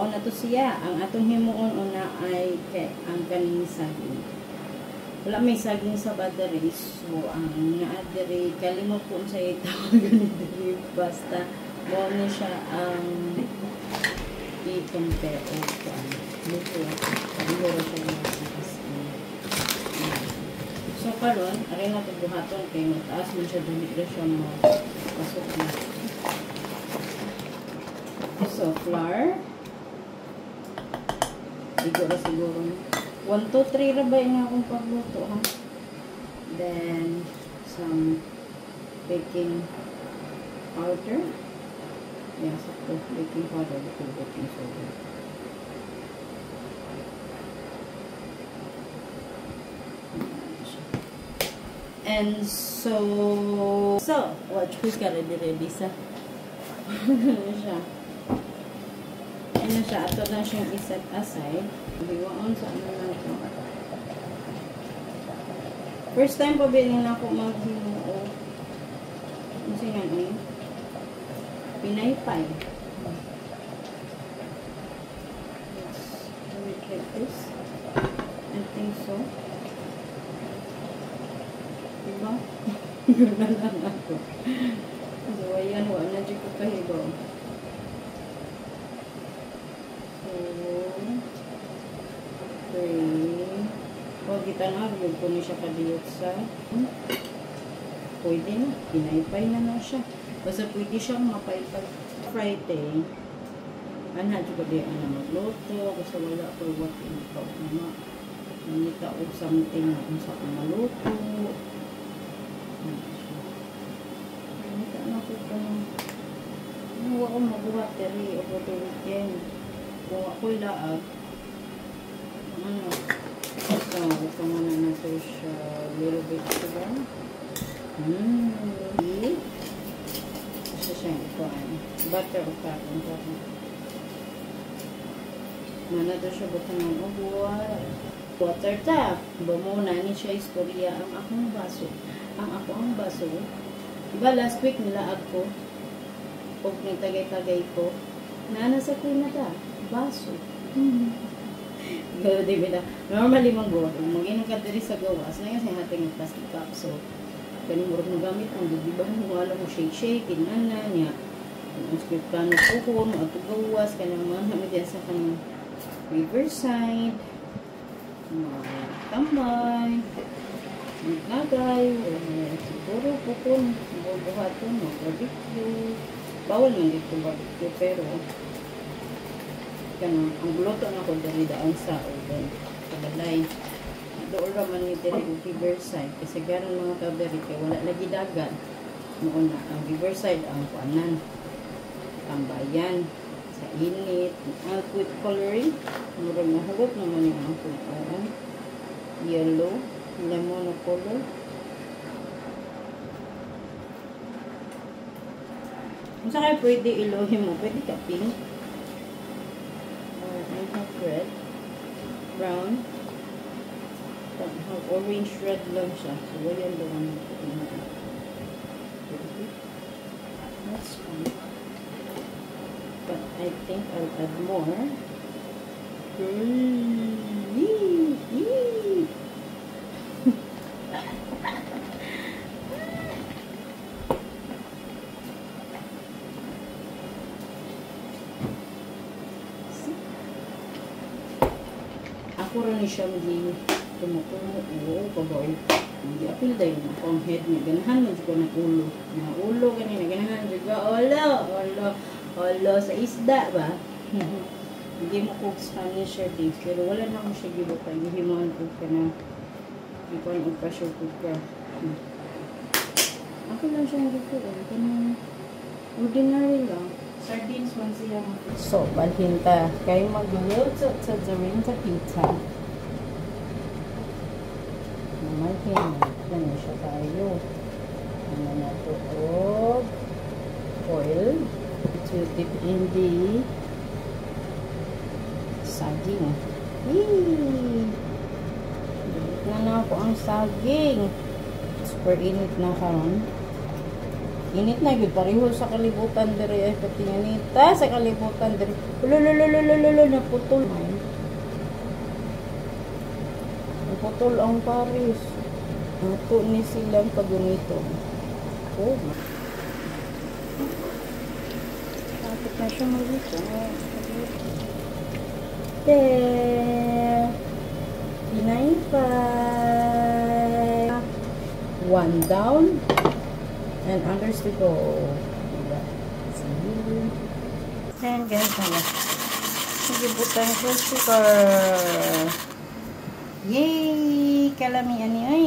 mao na to siya. Ang atong himuon una ay ang kaning saging. Wala may saging sa battery. So, ang naadiri, kalimot po sa itawag ganito. Basta, mao na siya ang i-compare o kuan. Dito, pagigoro siya yung masakas. So, karon aray na ito buhaton kay mataas mo siya dami na siya pasok na. So, flour. Siguro 1, 2, 3 rabay nga akong pagluto, ha? Then, some baking powder. Yes, ito. Baking powder. Ito, baking soda. And so, watch, who's got ready sa? Ano siya? Ano siya? Ato na siyang iset aside. Hiwaon sa ano na ito. First time pa bilhin ako maghinuo. Ano siya nga eh? Pinaypay. Let's do it like this. I think so. Diba? Ganda lang ako. So, ayan, wala dyan ko kahibaw. So, 3. Huwag kita na, huwag ko na siya kadiyot sa. Pwede na, pinaypay na siya. Basta pwede siyang mapaypay. Friday, anha dyan ko di na magluto. Basta wala ko what in ito. Nanita o something na kung saan maluto. Nanita na ko pa lang. Huwag ko mabuhat teri over the weekend. Kung ako'y laag, ano, so, ito muna na ito siya little bit sugar. Kasi siya ito ay butter o cotton. Mana ito siya buto ng water tap. Bumuna ni siya istorya ang akong baso. Ang baso. Diba last week nila ako pag nagtagay-tagay ko nasa ko na ta. Baso. Gado di ba? Normally manggo. Mag-inom ka diri sa gawas. Na kasi hating plastic cup. So, ganun mo rin gamit ang diba? Wala mo shake-shake. Kinana niya. Ang script ka na puhon. At gawas. Kanang mga hamid yan sa kanang riverside. Tambay. Maglagay. Siguro puhon. Buhaton. Barbecue. Bawal man dito barbecue. Pero kanang ang gluto na ko dali daan sa oven sa balay doon raman ni diri yung riverside kasi garon mga kaberi kay wala lagi dagat noon na ang riverside ang kuanan tambayan sa init ang food coloring murag nahugot naman yung ang food yellow lemon na color kung sa kaya pwede ilohin mo pwede ka pink red, brown, orange red lang siya. So, yan lang ang that's fine. But I think I'll add more. Ako rin siya hindi tumutumo. Oo, kaboy. Hindi apil dahil na akong head niya. Ganahan mo ko ng ulo. Na ulo ganina. Ganahan juga. Olo. Sa isda ba? Hindi mo cook Spanish or beef. Pero wala na akong siya gibuka. Gihimuan ko ka na. Hindi ko ang pressure cooker. Ako lang siya nagpo. Ganun. Ordinary lang. Sardines man siya. So, balhin ta. Kayo mag-luto sa rin sa pizza. Malhin. Ano siya tayo. Ano na ito? Oil. To dip in the saging. Dip na ako ang saging. Super init na karon. Init na gud pareho sa kalibutan diri ay patinganita sa kalibutan diri. Lulululululul naputol. Naputol ang Paris. Nato ni silang pagumito. Oh. Kapit na siya magito. Pinay pa. One down. And others to go. See? And guys, nagibutan ko sugar. Yay! Kalami ani ay.